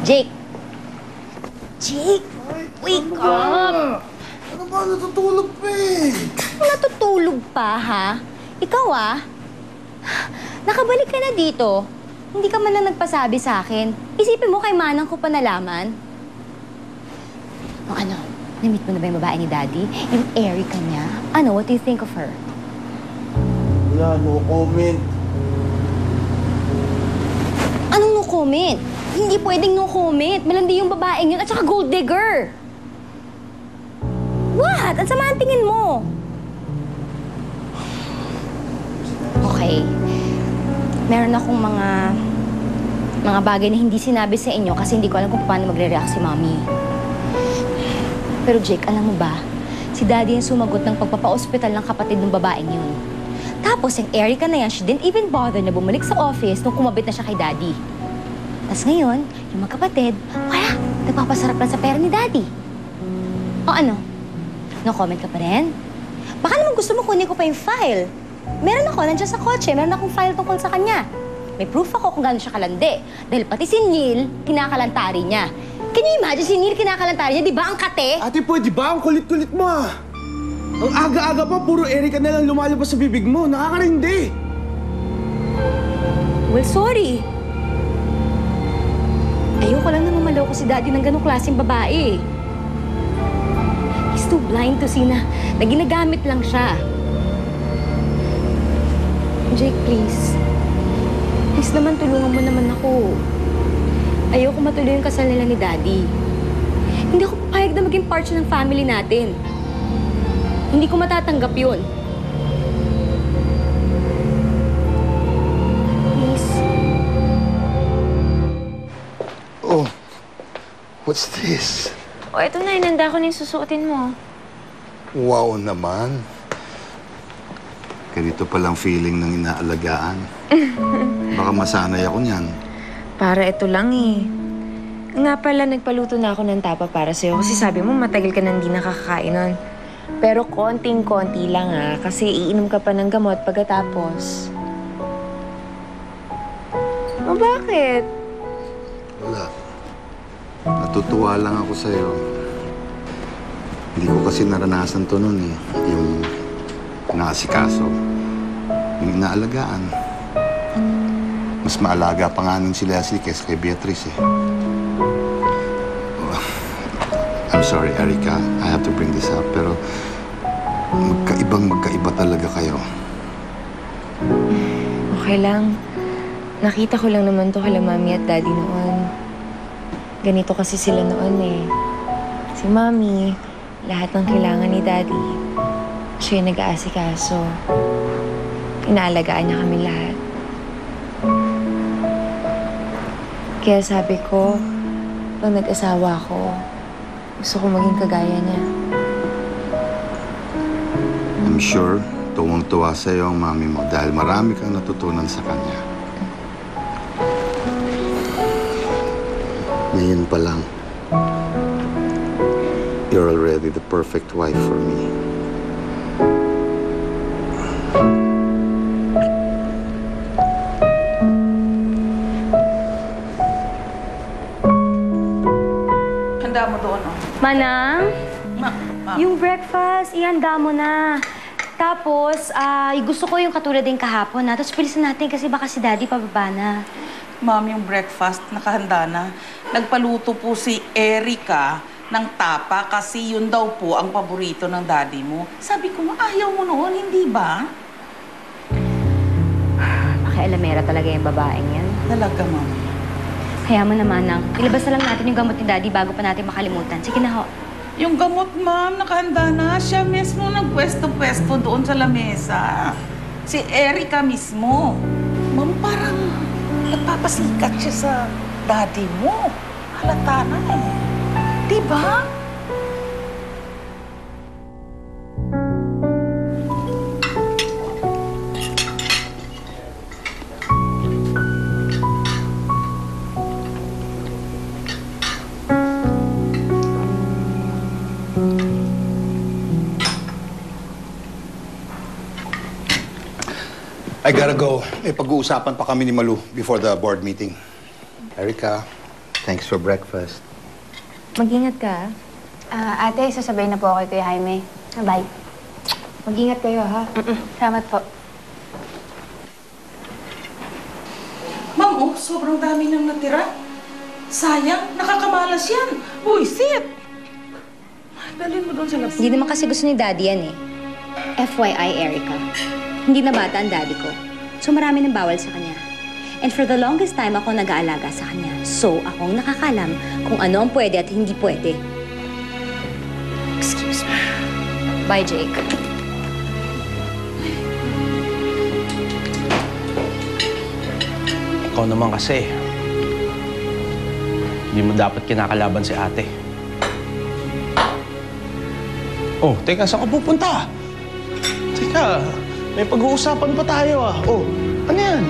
Jake! Jake! Wake up! Ano ba? Natutulog pa eh. Natutulog pa, ha? Ikaw, nakabalik ka na dito. Hindi ka man lang nagpasabi sa akin. Isipin mo kay Manang ko pa nalaman. O ano, na-meet mo na ba yung babae ni Daddy? Yung Erica niya? Ano, what do you think of her? Wala, no comment. Anong no comment? Hindi pwedeng no comment. Malandi yung babaeng yun at saka gold digger. What? Ang sama ang tingin mo. Okay. Meron akong mga bagay na hindi sinabi sa inyo kasi hindi ko alam kung paano magre-react si Mommy. Pero Jake, alam mo ba? Si Daddy yung sumagot ng pagpapa-ospital ng kapatid ng babaeng yun. Tapos yung Erica na yan, she didn't even bother na bumalik sa office nung kumabit na siya kay Daddy. Tapos ngayon, yung magkapatid, wala, nagpapasarap lang sa pera ni Daddy. O ano? No comment ka pa rin? Baka naman gusto mo kunin ko pa yung file. Meron ako, nandiyan sa kotse, meron akong file tungkol sa kanya. May proof ako kung gaano siya kalandi. Dahil pati si Neil, kinakalantari niya. Can you imagine si Neil kinakalantari niya? Di ba ang kate? Ate, pwede ba? Ang kulit-kulit mo Ang aga-aga pa, puro Erica na lang lumalabas sa bibig mo. Nakakarindi. Well, sorry. Ayoko lang naman maloko si Daddy ng ganong klaseng babae. He's too blind to see na ginagamit lang siya. Jake, please. Please naman, tulungan mo naman ako. Ayoko matuloy yung kasal nila ni Daddy. Hindi ako papayag na maging part siya ng family natin. Hindi ko matatanggap yun. Please. Oh, what's this? O, eto na. Inanda ko na yung susuotin mo. Wow naman. Ganito palang feeling ng inaalagaan. Baka masanay ako niyan. Para ito lang eh. Nga pala, nagpaluto na ako ng tapa para sa'yo kasi sabi mo matagal ka nang di nakakakain nun. Pero konting-konti lang kasi iinom ka pa ng gamot pagkatapos. O bakit? Wala. Natutuwa lang ako sa'yo. Hindi ko kasi naranasan to nun eh. Yung nakasikaso. Yung inaalagaan. Mas maalaga pa nga nun si Leslie kaysa kay Beatrice eh. Oh, I'm sorry, Erica. I have to bring this up. Pero magkaiba talaga kayo. Okay lang. Nakita ko lang naman to kala Mami at Daddy noon. Ganito kasi sila noon eh. Si Mami, lahat ng kailangan ni Daddy, siya yung nag-aasikaso. Inaalagaan niya kami lahat. Kaya sabi ko, pag nag-asawa ko, gusto ko maging kagaya niya. I'm sure tuwang-tuwa sa'yo ang mami mo dahil marami kang natutunan sa kanya. Ngayon pa lang, you're already the perfect wife for me. Handa mo doon, Manang, yung breakfast, ihanda mo na. Tapos, gusto ko yung katulad din kahapon, Tapos bilisan natin kasi baka si Daddy pababa na. Ma'am, yung breakfast, nakahanda na. Nagpaluto po si Erica ng tapa kasi yun daw po ang paborito ng daddy mo. Sabi ko, ayaw mo noon, hindi ba? Pakialamera talaga yung babaeng yan. Talaga, ma'am. Kaya mo naman, Manang. Ilabas na lang natin yung gamot ni Daddy bago pa natin makalimutan. Sige na ho. Yung gamot, ma'am, nakahanda na. Siya mismo nagpwesto-pwesto doon sa lamesa. Si Erica mismo. Ma'am, parang nagpapasikat siya sa daddy mo. Halata na eh. Diba? I gotta go. May pag-uusapan pa kami ni Malu before the board meeting. Erica, Thanks for breakfast. Mag-ingat ka. Ate, sasabay na po ako kay Kuya Jaime. Bye. Mag-ingat kayo, ha? Salamat po. Ma'am, oh, sobrang dami nang natira. Sayang, nakakamalas yan. Buisit! Dalhin mo doon sa labas. Hindi naman kasi gusto ni Daddy yan eh. FYI, Erica. Hindi na bata ang Daddy ko. So marami nang bawal sa kanya. And for the longest time, ako nag-aalaga sa kanya. So, akong nakakalam kung ano ang pwede at hindi pwede. Excuse me. Bye, Jake. Ikaw naman kasi. Hindi mo dapat kinakalaban si ate. Oh, teka, saan ka pupunta? Teka, may pag-uusapan pa tayo ah. Oh, ano yan?